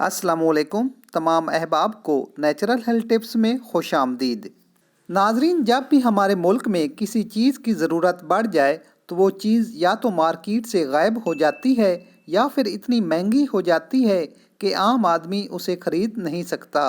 अस्सलाम वालेकुम तमाम अहबाब को नेचुरल हेल्थ टिप्स में खुश आमदीद। नाजरीन, जब भी हमारे मुल्क में किसी चीज़ की ज़रूरत बढ़ जाए तो वो चीज़ या तो मार्केट से गायब हो जाती है या फिर इतनी महंगी हो जाती है कि आम आदमी उसे ख़रीद नहीं सकता।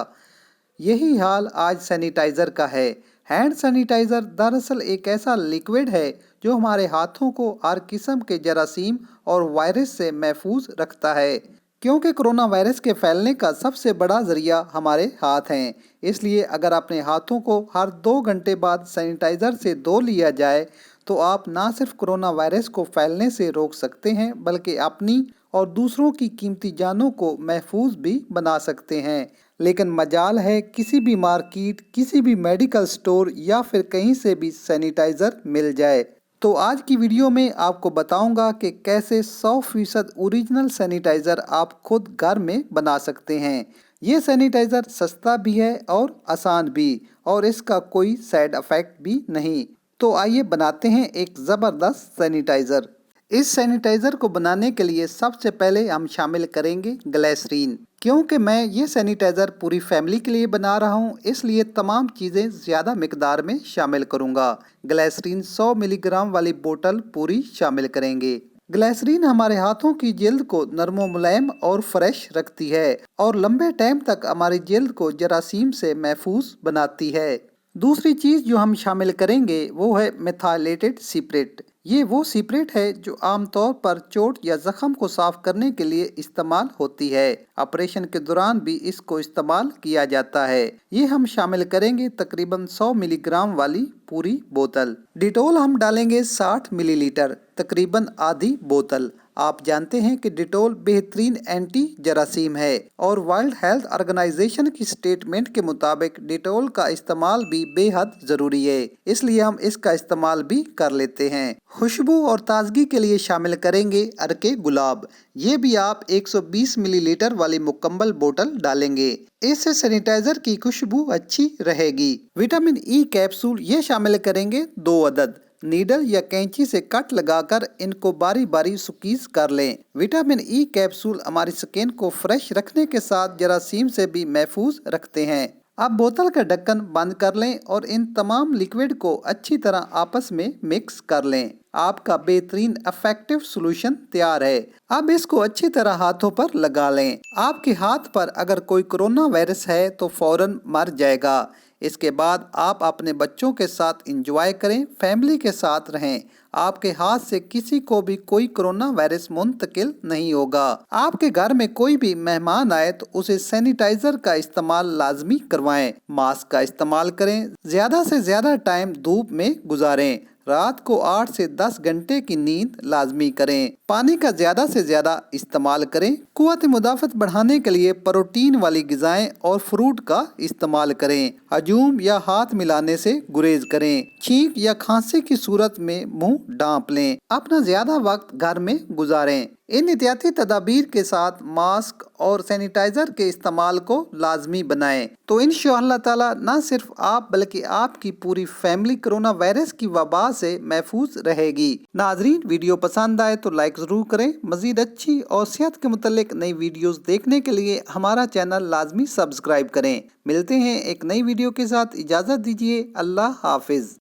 यही हाल आज सैनिटाइज़र का है। हैंड सैनिटाइज़र दरअसल एक ऐसा लिक्विड है जो हमारे हाथों को हर किस्म के जरासीम और वायरस से महफूज रखता है, क्योंकि कोरोना वायरस के फैलने का सबसे बड़ा ज़रिया हमारे हाथ हैं। इसलिए अगर अपने हाथों को हर 2 घंटे बाद सैनिटाइज़र से धो लिया जाए तो आप ना सिर्फ कोरोना वायरस को फैलने से रोक सकते हैं बल्कि अपनी और दूसरों की कीमती जानों को महफूज भी बना सकते हैं। लेकिन मजाल है किसी भी मार्केट, किसी भी मेडिकल स्टोर या फिर कहीं से भी सैनिटाइज़र मिल जाए। तो आज की वीडियो में आपको बताऊंगा कि कैसे 100% ओरिजिनल सैनिटाइज़र आप खुद घर में बना सकते हैं। ये सैनिटाइज़र सस्ता भी है और आसान भी, और इसका कोई साइड इफ़ेक्ट भी नहीं। तो आइए बनाते हैं एक ज़बरदस्त सैनिटाइज़र। इस सैनिटाइज़र को बनाने के लिए सबसे पहले हम शामिल करेंगे ग्लिसरीन। क्योंकि मैं ये सैनिटाइज़र पूरी फैमिली के लिए बना रहा हूँ, इसलिए तमाम चीज़ें ज़्यादा मिकदार में शामिल करूँगा। ग्लिसरीन 100 मिलीग्राम वाली बोतल पूरी शामिल करेंगे। ग्लिसरीन हमारे हाथों की जल्द को नरम मुलायम और फ्रेश रखती है और लंबे टाइम तक हमारी जल्द को जरासीम से महफूज बनाती है। दूसरी चीज़ जो हम शामिल करेंगे वो है मेथाइलेटेड सिपरेट। ये वो सिपरेट है जो आमतौर पर चोट या जख्म को साफ करने के लिए इस्तेमाल होती है। ऑपरेशन के दौरान भी इसको इस्तेमाल किया जाता है। ये हम शामिल करेंगे तकरीबन 100 मिलीग्राम वाली पूरी बोतल। डिटोल हम डालेंगे 60 मिलीलीटर, तकरीबन आधी बोतल। आप जानते हैं कि डिटोल बेहतरीन एंटी जरासीम है और वर्ल्ड हेल्थ ऑर्गेनाइजेशन की स्टेटमेंट के मुताबिक डिटोल का इस्तेमाल भी बेहद ज़रूरी है, इसलिए हम इसका इस्तेमाल भी कर लेते हैं। खुशबू और ताजगी के लिए शामिल करेंगे अर्के गुलाब। ये भी आप 120 मिलीलीटर वाली मुकम्मल बोतल डालेंगे। इससे सैनिटाइजर की खुशबू अच्छी रहेगी। विटामिन ई कैप्सूल ये शामिल करेंगे 2 अदद। नीडल या कैंची से कट लगाकर इनको बारी बारी स्क्वीज कर लें। विटामिन ई कैप्सूल हमारी स्किन को फ्रेश रखने के साथ जरासीम से भी महफूज रखते हैं। अब बोतल का ढक्कन बंद कर लें और इन तमाम लिक्विड को अच्छी तरह आपस में मिक्स कर लें। आपका बेहतरीन इफेक्टिव सॉल्यूशन तैयार है। अब इसको अच्छी तरह हाथों पर लगा लें। आपके हाथ पर अगर कोई कोरोना वायरस है तो फौरन मर जाएगा। इसके बाद आप अपने बच्चों के साथ एंजॉय करें, फैमिली के साथ रहें। आपके हाथ से किसी को भी कोई कोरोना वायरस मुंतकिल नहीं होगा। आपके घर में कोई भी मेहमान आए तो उसे सैनिटाइजर का इस्तेमाल लाजमी करवाएं। मास्क का इस्तेमाल करें। ज्यादा से ज्यादा टाइम धूप में गुजारें। रात को 8 से 10 घंटे की नींद लाजमी करें। पानी का ज्यादा से ज्यादा इस्तेमाल करें। कुव्वत मुदाफ़त बढ़ाने के लिए प्रोटीन वाली ग़िज़ाएं और फ्रूट का इस्तेमाल करें। हजूम या हाथ मिलाने से गुरेज करें। छींक या खांसी की सूरत में मुंह ढांप लें। अपना ज्यादा वक्त घर में गुजारें। इन एहतियाती तदाबीर के साथ मास्क और सैनिटाइजर के इस्तेमाल को लाजमी बनाएं तो इंशाअल्लाह ताला न सिर्फ आप बल्कि आपकी पूरी फैमिली कोरोना वायरस की वबा से महफूज रहेगी। नाजरीन, वीडियो पसंद आए तो लाइक ज़रूर करें। मज़ीद अच्छी और सेहत के मुतल्लिक नई वीडियोस देखने के लिए हमारा चैनल लाजमी सब्सक्राइब करें। मिलते हैं एक नई वीडियो के साथ। इजाज़त दीजिए। अल्लाह हाफिज़।